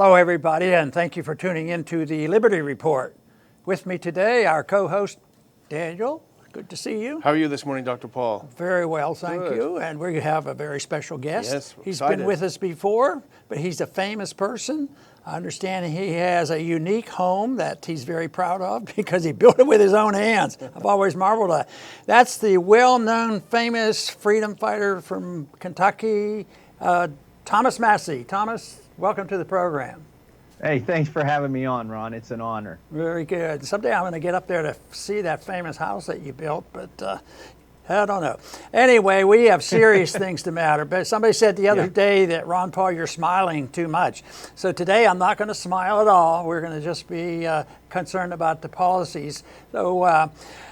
Hello, everybody, and thank you for tuning in to the Liberty Report. With me today, our co-host, Daniel. Good to see you. How are you this morning, Dr. Paul? Very well, thank you. And we have a very special guest. Yes, he's excited. been with us before, but he's a famous person. I understand he has a unique home that he's very proud of because he built it with his own hands. I've always marveled at it. That's the well-known, famous freedom fighter from Kentucky, Thomas Massie. Thomas, welcome to the program. Hey, thanks for having me on, Ron. It's an honor. Very good. Someday I'm going to get up there to see that famous house that you built, but I don't know. Anyway, we have serious things to matter. But somebody said the other day that, Ron Paul, you're smiling too much. So today I'm not going to smile at all. We're going to just be concerned about the policies. So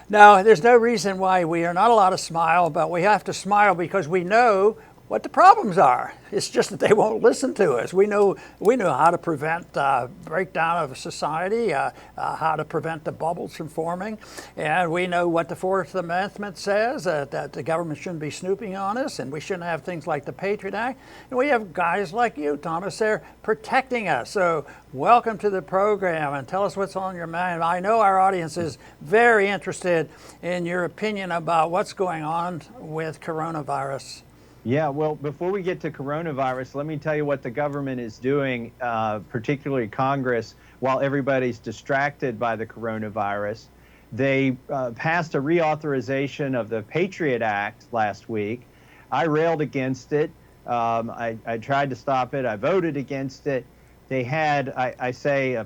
no, there's no reason why we are not allowed to smile, but we have to smile because we know what the problems are. It's just that they won't listen to us. We know how to prevent breakdown of society, how to prevent the bubbles from forming, and we know what the Fourth Amendment says, that the government shouldn't be snooping on us, and we shouldn't have things like the PATRIOT Act. And we have guys like you, Thomas, there protecting us. So welcome to the program, and tell us what's on your mind. I know our audience is very interested in your opinion about what's going on with coronavirus. Yeah, well, before we get to coronavirus, let me tell you what the government is doing, particularly Congress, while everybody's distracted by the coronavirus. They passed a reauthorization of the PATRIOT Act last week. I railed against it. I tried to stop it. I voted against it. They had, I say, a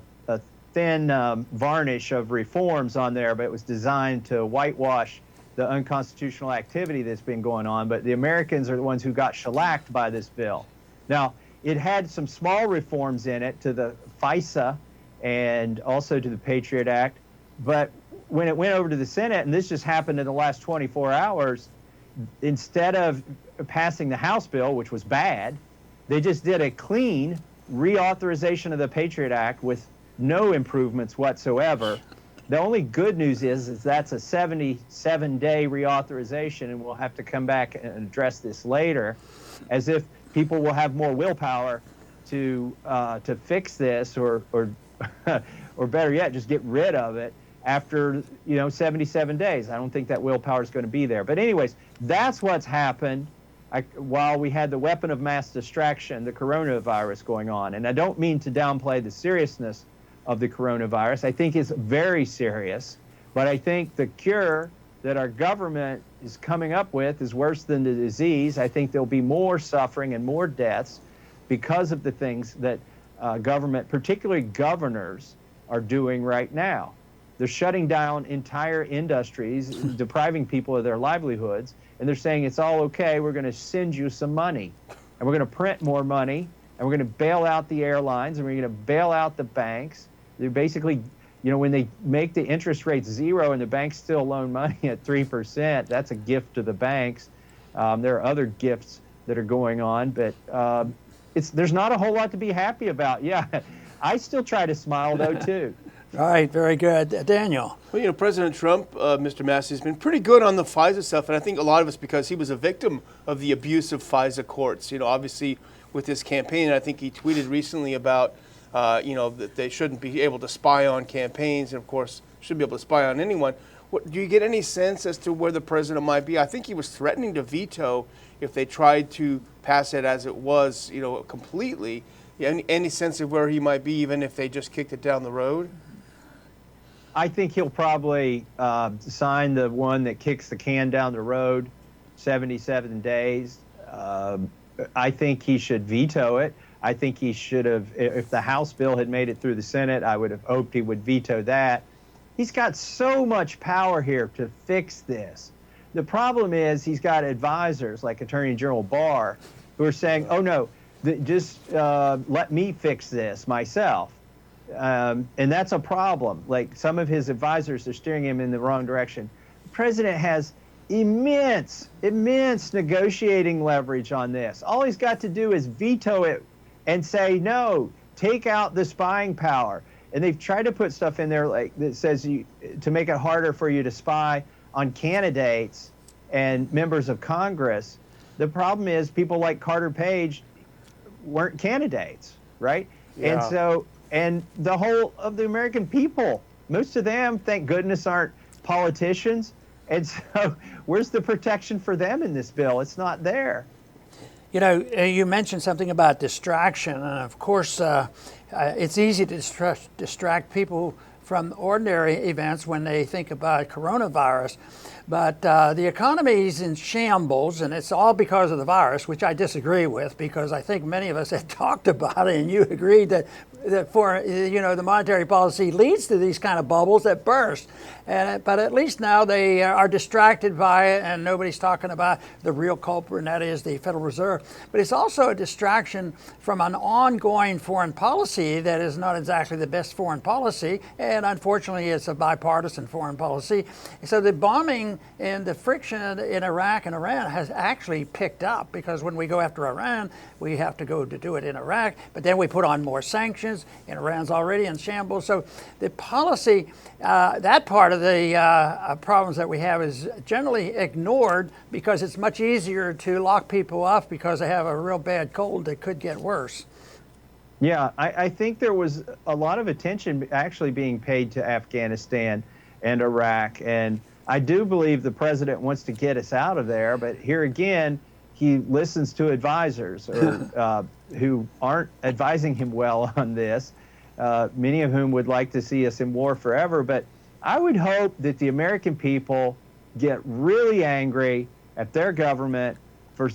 thin varnish of reforms on there, but it was designed to whitewash the unconstitutional activity that's been going on, but the Americans are the ones who got shellacked by this bill. Now, it had some small reforms in it to the FISA and also to the PATRIOT Act, but when it went over to the Senate, and this just happened in the last 24 hours, instead of passing the House bill, which was bad, they just did a clean reauthorization of the PATRIOT Act with no improvements whatsoever. The only good news is that's a 77-day reauthorization, and we'll have to come back and address this later, as if people will have more willpower to fix this, or or better yet, just get rid of it after 77 days. I don't think that willpower is going to be there. But anyways, that's what's happened while we had the weapon of mass distraction, the coronavirus, going on. And I don't mean to downplay the seriousness of the coronavirus. I think it's very serious, but I think the cure that our government is coming up with is worse than the disease. I think there'll be more suffering and more deaths because of the things that government, particularly governors, are doing right now. They're shutting down entire industries, depriving people of their livelihoods, and they're saying it's all okay, we're going to send you some money, and we're going to print more money, and we're going to bail out the airlines, and we're going to bail out the banks. They're basically, when they make the interest rates zero and the banks still loan money at 3%, that's a gift to the banks. There are other gifts that are going on, but there's not a whole lot to be happy about. Yeah, I still try to smile, though, too. All right, very good. Daniel. Well, President Trump, Mr. Massie, has been pretty good on the FISA stuff, and I think a lot of it's because he was a victim of the abuse of FISA courts. Obviously with this campaign, I think he tweeted recently about that they shouldn't be able to spy on campaigns, and of course shouldn't be able to spy on anyone. Do you get any sense as to where the president might be? I think he was threatening to veto if they tried to pass it as it was, completely. Any sense of where he might be, even if they just kicked it down the road? I think he'll probably sign the one that kicks the can down the road, 77 days. I think he should veto it. I think he should have, if the House bill had made it through the Senate, I would have hoped he would veto that. He's got so much power here to fix this. The problem is he's got advisors like Attorney General Barr who are saying, oh no, just let me fix this myself. And that's a problem. Like, some of his advisors are steering him in the wrong direction. The president has immense negotiating leverage on this. All he's got to do is veto it and say, no, take out the spying power. And they've tried to put stuff in there like that says to make it harder for you to spy on candidates and members of Congress. The problem is people like Carter Page weren't candidates, right? And Yeah. so, and the whole of the American people, most of them, thank goodness, aren't politicians. And so, where's the protection for them in this bill? It's not there. You know, you mentioned something about distraction, and of course, it's easy to distract people from ordinary events when they think about coronavirus. But the economy is in shambles, and it's all because of the virus, which I disagree with, because I think many of us had talked about it, and you agreed that for the monetary policy leads to these kind of bubbles that burst. But at least now they are distracted by it, and nobody's talking about the real culprit, and that is the Federal Reserve. But it's also a distraction from an ongoing foreign policy that is not exactly the best foreign policy, and unfortunately it's a bipartisan foreign policy. So the bombing and the friction in Iraq and Iran has actually picked up, because when we go after Iran, we have to go to do it in Iraq, but then we put on more sanctions, and Iran's already in shambles. So the policy, that part of the problems that we have is generally ignored, because it's much easier to lock people up because they have a real bad cold that could get worse. Yeah, I think there was a lot of attention actually being paid to Afghanistan and Iraq, and I do believe the president wants to get us out of there, but here again, he listens to advisors who aren't advising him well on this, many of whom would like to see us in war forever. But I would hope that the American people get really angry at their government for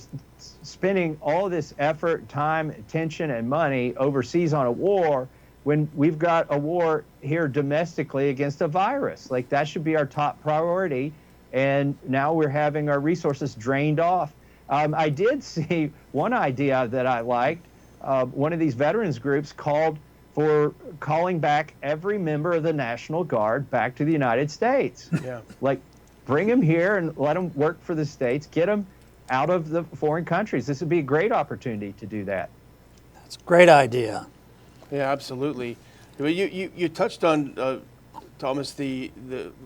spending all this effort, time, attention, and money overseas on a war when we've got a war here domestically against a virus. Like, that should be our top priority. And now we're having our resources drained off. I did see one idea that I liked. One of these veterans groups called for calling back every member of the National Guard back to the United States. Yeah. Like, bring them here and let them work for the states, get them out of the foreign countries. This would be a great opportunity to do that. That's a great idea. Yeah, absolutely. You touched on, Thomas, the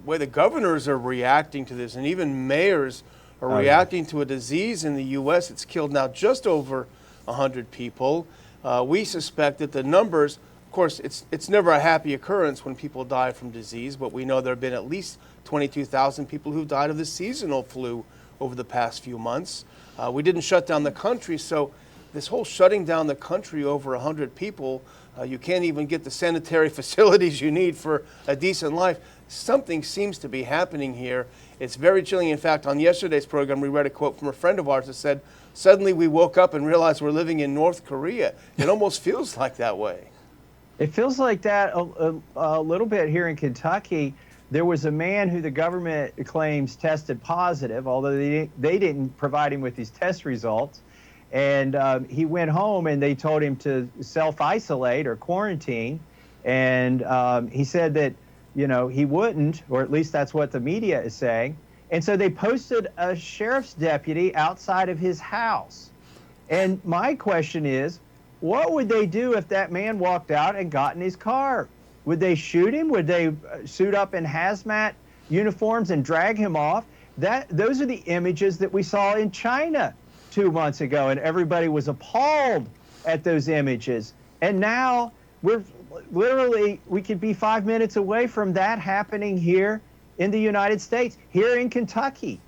way the governors are reacting to this, and even mayors are reacting to a disease in the U.S. It's killed now just over 100 people. We suspect that the numbers, of course, it's never a happy occurrence when people die from disease, but we know there have been at least 22,000 people who've died of the seasonal flu over the past few months. We didn't shut down the country, so this whole shutting down the country over 100 people, you can't even get the sanitary facilities you need for a decent life. Something seems to be happening here. It's very chilling. In fact, on yesterday's program, we read a quote from a friend of ours that said, "Suddenly we woke up and realized we're living in North Korea." It almost feels like that way. It feels like that a little bit here in Kentucky. There was a man who the government claims tested positive, although they didn't provide him with these test results. And he went home and they told him to self-isolate or quarantine. And he said that, he wouldn't, or at least that's what the media is saying. And so they posted a sheriff's deputy outside of his house. And my question is, what would they do if that man walked out and got in his car? Would they shoot him? Would they suit up in hazmat uniforms and drag him off? Those are the images that we saw in China 2 months ago, and everybody was appalled at those images. And now we could be 5 minutes away from that happening here in the United States, here in Kentucky.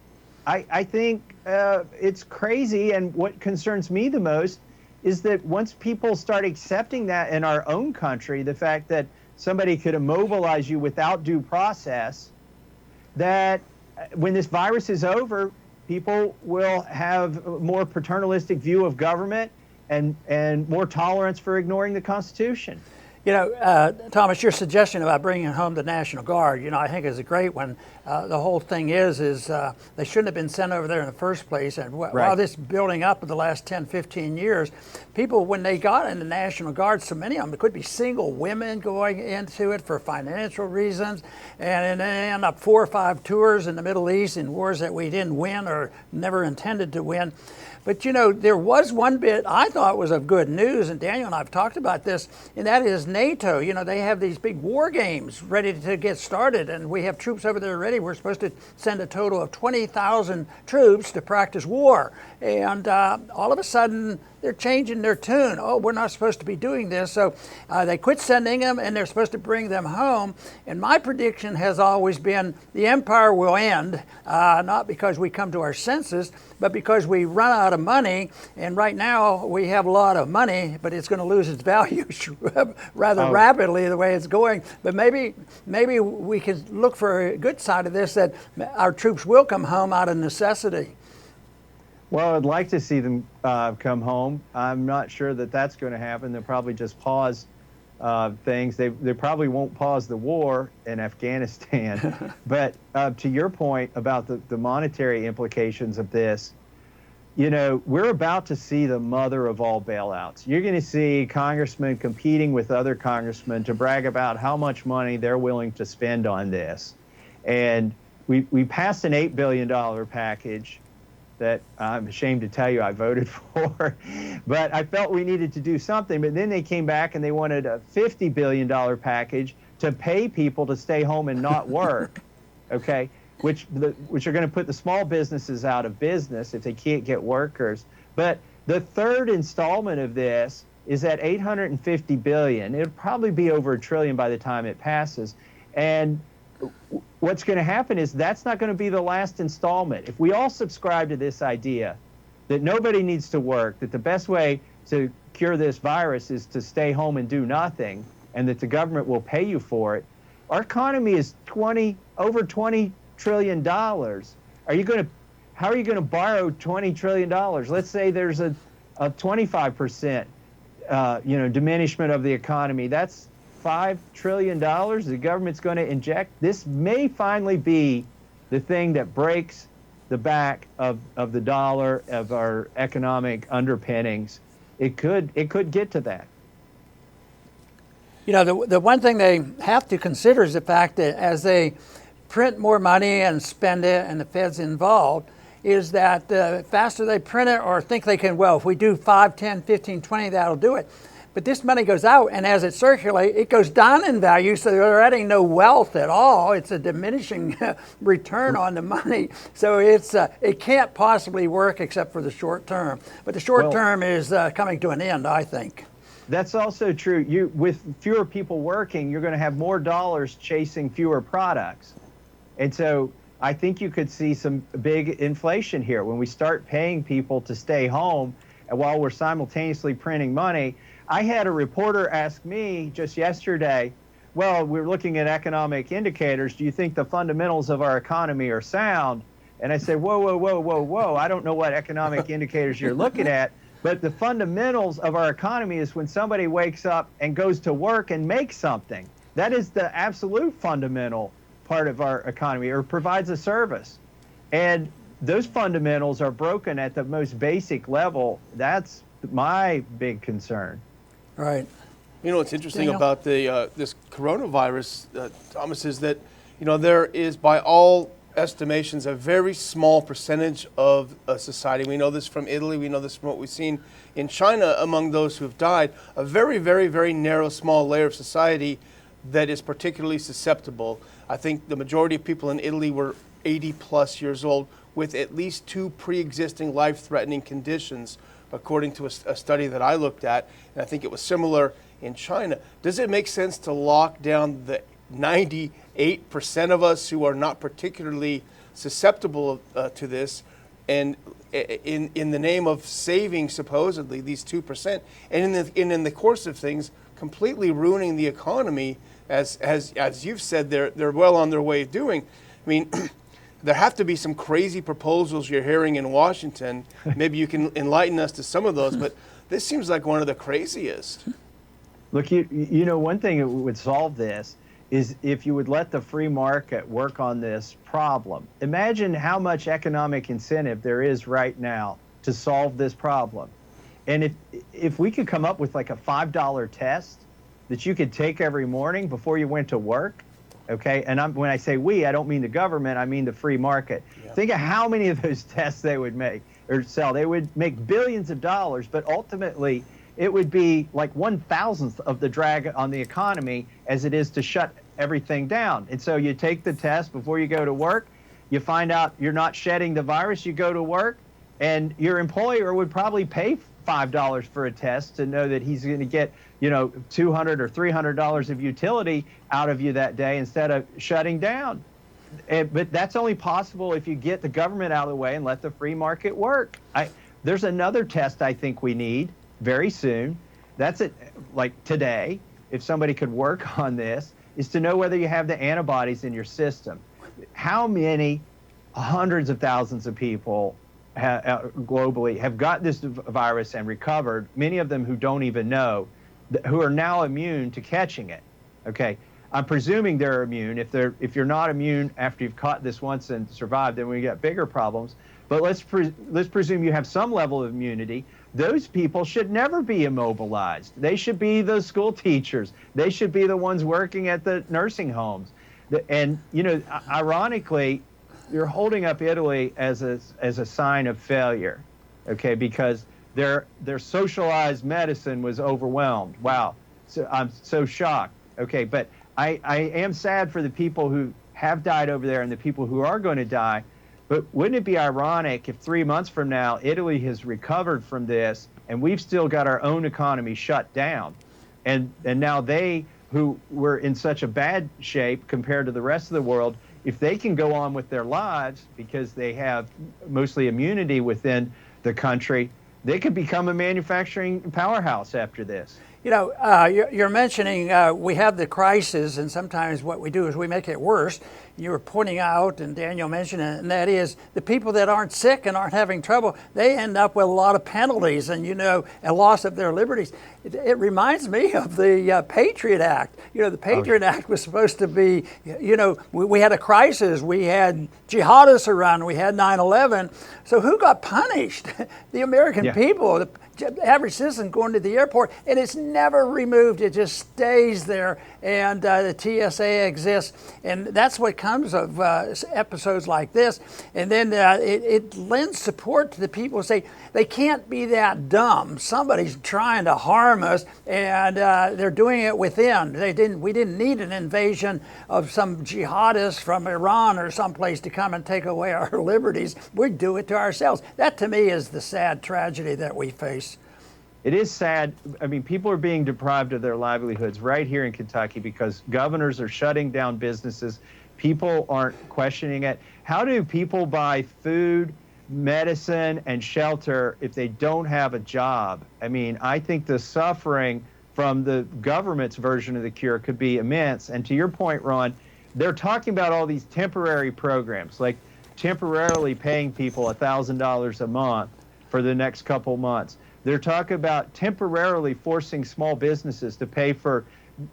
I think it's crazy, and what concerns me the most is that once people start accepting that in our own country, the fact that somebody could immobilize you without due process, that when this virus is over, people will have a more paternalistic view of government and more tolerance for ignoring the Constitution. Thomas, your suggestion about bringing home the National Guard, I think is a great one. The whole thing is they shouldn't have been sent over there in the first place. And while this building up in the last 10, 15 years, people, when they got in the National Guard, so many of them, it could be single women going into it for financial reasons, and they end up 4 or 5 tours in the Middle East in wars that we didn't win or never intended to win. But there was one bit I thought was of good news, and Daniel and I have talked about this, and that is NATO. You know, they have these big war games ready to get started, and we have troops over there ready. We're supposed to send a total of 20,000 troops to practice war. And all of a sudden, they're changing their tune. Oh, we're not supposed to be doing this. So they quit sending them, and they're supposed to bring them home. And my prediction has always been the empire will end, not because we come to our senses, but because we run out of money. And right now, we have a lot of money, but it's going to lose its value rather rapidly the way it's going. But maybe we can look for a good side of this, that our troops will come home out of necessity. Well, I'd like to see them come home. I'm not sure that that's going to happen. They'll probably just pause things. They probably won't pause the war in Afghanistan. But to your point about the monetary implications of this, you know, we're about to see the mother of all bailouts. You're going to see congressmen competing with other congressmen to brag about how much money they're willing to spend on this. And we passed an $8 billion package that I'm ashamed to tell you I voted for, but I felt we needed to do something. But then they came back and they wanted a $50 billion package to pay people to stay home and not work, okay? Which are going to put the small businesses out of business if they can't get workers. But the third installment of this is at $850 billion. It'll probably be over $1 trillion by the time it passes. And what's going to happen is that's not going to be the last installment. If we all subscribe to this idea that nobody needs to work, that the best way to cure this virus is to stay home and do nothing, and that the government will pay you for it, our economy is over $20 trillion. How are you going to borrow $20 trillion? Let's say there's a 25% diminishment of the economy. That's $5 trillion the government's going to inject. This may finally be the thing that breaks the back of the dollar, of our economic underpinnings. It could get to that. You know, the one thing they have to consider is the fact that as they print more money and spend it, and the Fed's involved, is that the faster they print it or think they can, well, if we do 5, 10, 15, 20, that'll do it. But this money goes out, and as it circulates, it goes down in value, so they're adding no wealth at all. It's a diminishing return on the money. So it can't possibly work except for the short term. But the short term is coming to an end, I think. That's also true. With fewer people working, you're going to have more dollars chasing fewer products. And so I think you could see some big inflation here when we start paying people to stay home and while we're simultaneously printing money. I had a reporter ask me just yesterday, well, we're looking at economic indicators. Do you think the fundamentals of our economy are sound? And I said, whoa. I don't know what economic indicators you're looking at, but the fundamentals of our economy is when somebody wakes up and goes to work and makes something. That is the absolute fundamental part of our economy, or provides a service. And those fundamentals are broken at the most basic level. That's my big concern. Right. You know what's interesting Daniel? about this coronavirus, Thomas, is that there is, by all estimations, a very small percentage of society. We know this from Italy. We know this from what we've seen in China among those who have died. A very, very, very narrow, small layer of society that is particularly susceptible. I think the majority of people in Italy were 80 plus years old with at least 2 pre-existing life-threatening conditions, according to a study that I looked at, and I think it was similar in China. Does it make sense to lock down the 98% of us who are not particularly susceptible to this, and in the name of saving supposedly these 2%, and in the course of things completely ruining the economy, as you've said, they're well on their way of doing? I mean, there have to be some crazy proposals you're hearing in Washington. Maybe you can enlighten us to some of those, but this seems like one of the craziest. Look, one thing that would solve this is if you would let the free market work on this problem. Imagine how much economic incentive there is right now to solve this problem. And if we could come up with like a $5 test that you could take every morning before you went to work, okay? And when I say we, I don't mean the government, I mean the free market. Yeah. Think of how many of those tests they would make or sell. They would make billions of dollars, but ultimately it would be like 1/1000th of the drag on the economy as it is to shut everything down. And so you take the test before you go to work, you find out you're not shedding the virus, you go to work, and your employer would probably pay $5 for a test to know that he's going to get, $200 or $300 of utility out of you that day instead of shutting down. But that's only possible if you get the government out of the way and let the free market work. There's another test I think we need very soon. That's it, like today, if somebody could work on this, is to know whether you have the antibodies in your system. How many hundreds of thousands of people globally have got this virus and recovered, many of them who don't even know, who are now immune to catching it? Okay, I'm presuming they're immune. If you're not immune after you've caught this once and survived, then we get bigger problems. But let's presume you have some level of immunity. Those people should never be immobilized. They should be the school teachers. They should be the ones working at the nursing homes. And ironically, you're holding up Italy as a sign of failure, okay? Because their socialized medicine was overwhelmed. Wow, so I'm so shocked. Okay, but I am sad for the people who have died over there and the people who are going to die. But wouldn't it be ironic if 3 months from now, Italy has recovered from this and we've still got our own economy shut down? And now they, who were in such a bad shape compared to the rest of the world, if they can go on with their lives because they have mostly immunity within the country, they could become a manufacturing powerhouse after this. You're mentioning we have the crisis, and sometimes what we do is we make it worse. You were pointing out, and Daniel mentioned it, and that is the people that aren't sick and aren't having trouble, they end up with a lot of penalties and, a loss of their liberties. It reminds me of the PATRIOT Act. The PATRIOT Act was supposed to be, we had a crisis. We had jihadists around. We had 9/11. So who got punished? The American people. The average citizen going to the airport, and it's never removed. It just stays there, and the TSA exists, and that's what comes of episodes like this. And then it lends support to the people who say they can't be that dumb. Somebody's trying to harm us, and they're doing it within. We didn't need an invasion of some jihadists from Iran or someplace to come and take away our liberties. We do it to ourselves. That, to me, is the sad tragedy that we face. It is sad. I mean, people are being deprived of their livelihoods right here in Kentucky because governors are shutting down businesses. People aren't questioning it. How do people buy food, medicine, and shelter if they don't have a job? I mean, I think the suffering from the government's version of the cure could be immense. And to your point, Ron, they're talking about all these temporary programs, like temporarily paying people $1,000 a month for the next couple months. They're talking about temporarily forcing small businesses to pay for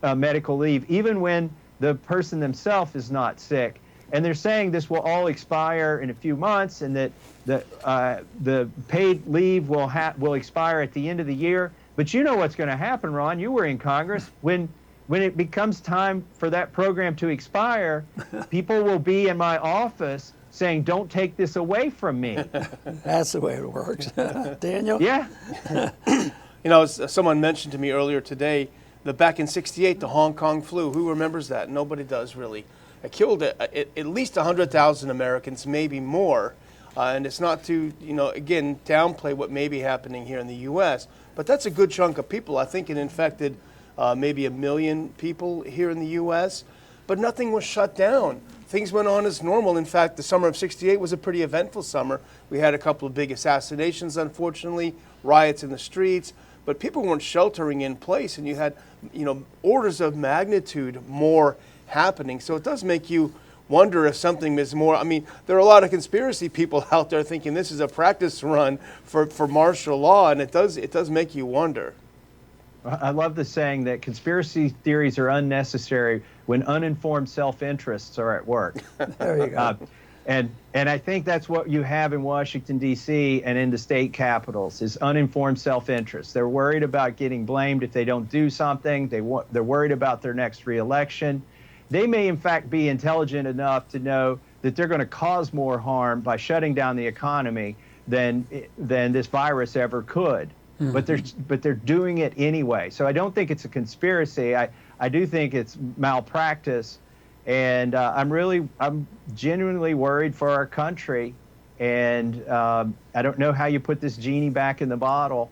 medical leave, even when the person themselves is not sick. And they're saying this will all expire in a few months, and that the paid leave will expire at the end of the year. But you know what's going to happen, Ron? You were in Congress. When it becomes time for that program to expire, people will be in my office saying, "Don't take this away from me." That's the way it works. Daniel? Yeah. Someone mentioned to me earlier today that back in '68, the Hong Kong flu, who remembers that? Nobody does, really. It killed at least 100,000 Americans, maybe more. And it's not to, again, downplay what may be happening here in the U.S., but that's a good chunk of people. I think it infected maybe 1 million people here in the U.S., but nothing was shut down. Things went on as normal. In fact, the summer of '68 was a pretty eventful summer. We had a couple of big assassinations, unfortunately, riots in the streets, but people weren't sheltering in place, and you had, orders of magnitude more happening. So it does make you wonder if something is more. I mean, there are a lot of conspiracy people out there thinking this is a practice run for martial law, and it does make you wonder. I love the saying that conspiracy theories are unnecessary when uninformed self-interests are at work. There you go. And I think that's what you have in Washington, D.C. and in the state capitals is uninformed self-interest. They're worried about getting blamed if they don't do something. They're worried about their next reelection. They may, in fact, be intelligent enough to know that they're going to cause more harm by shutting down the economy than this virus ever could. but they're doing it anyway. So I don't think it's a conspiracy. I do think it's malpractice, and I'm genuinely worried for our country. And I don't know how you put this genie back in the bottle.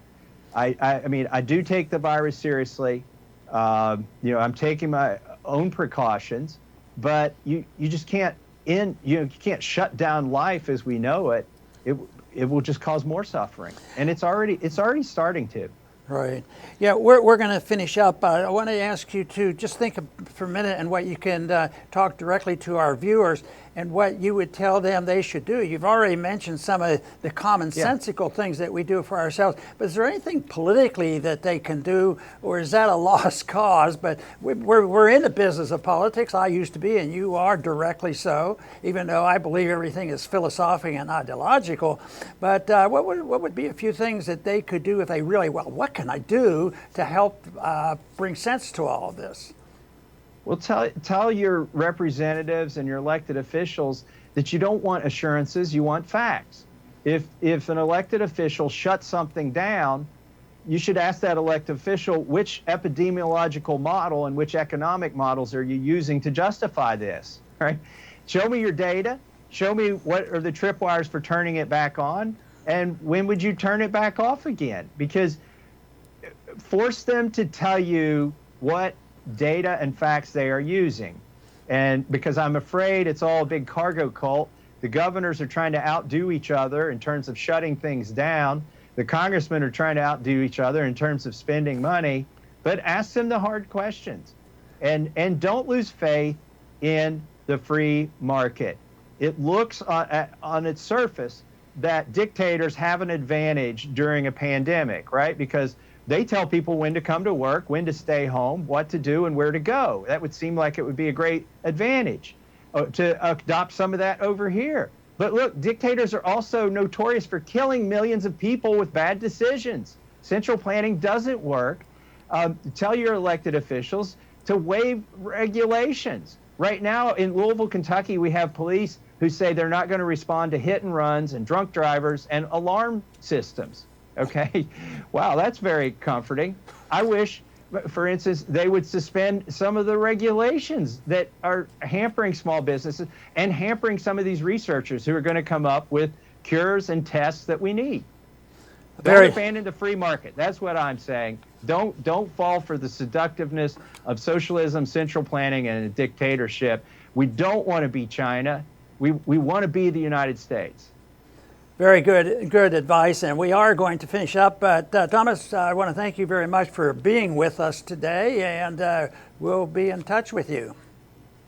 I mean, I do take the virus seriously. I'm taking my own precautions, but you just can't you can't shut down life as we know it. It will just cause more suffering, and it's already starting to. Right. Yeah, we're going to finish up. I want to ask you to just think for a minute and what you can talk directly to our viewers and what you would tell them they should do. You've already mentioned some of the commonsensical things that we do for ourselves, but is there anything politically that they can do, or is that a lost cause? But we're in the business of politics. I used to be, and you are directly so, even though I believe everything is philosophical and ideological. But what would be a few things that they could do if they really, what can I do to help bring sense to all of this? Well, tell your representatives and your elected officials that you don't want assurances, you want facts. If an elected official shuts something down, you should ask that elected official, which epidemiological model and which economic models are you using to justify this, right? Show me your data, show me what are the tripwires for turning it back on, and when would you turn it back off again? Because force them to tell you what data and facts they are using. And because I'm afraid it's all a big cargo cult, the governors are trying to outdo each other in terms of shutting things down. The congressmen are trying to outdo each other in terms of spending money, but ask them the hard questions. And don't lose faith in the free market. It looks on its surface that dictators have an advantage during a pandemic, right? Because they tell people when to come to work, when to stay home, what to do, and where to go. That would seem like it would be a great advantage to adopt some of that over here. But look, dictators are also notorious for killing millions of people with bad decisions. Central planning doesn't work. Tell your elected officials to waive regulations. Right now in Louisville, Kentucky, we have police who say they're not going to respond to hit and runs and drunk drivers and alarm systems. Okay, wow, that's very comforting. I wish, for instance, they would suspend some of the regulations that are hampering small businesses and hampering some of these researchers who are going to come up with cures and tests that we need. Don't abandon the free market. That's what I'm saying. Don't fall for the seductiveness of socialism, central planning, and a dictatorship. We don't want to be China. We want to be the United States. Very good advice, and we are going to finish up. But Thomas, I want to thank you very much for being with us today, and we'll be in touch with you.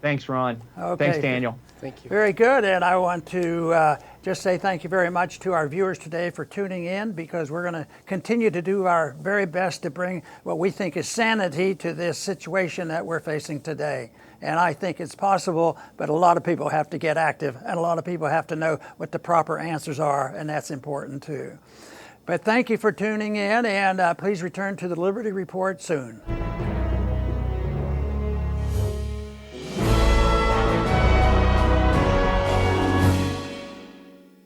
Thanks, Ron. Okay. Thanks, Daniel. Thank you. Very good, and I want to just say thank you very much to our viewers today for tuning in, because we're going to continue to do our very best to bring what we think is sanity to this situation that we're facing today. And I think it's possible, but a lot of people have to get active, and a lot of people have to know what the proper answers are, and that's important too. But thank you for tuning in, and please return to the Liberty Report soon.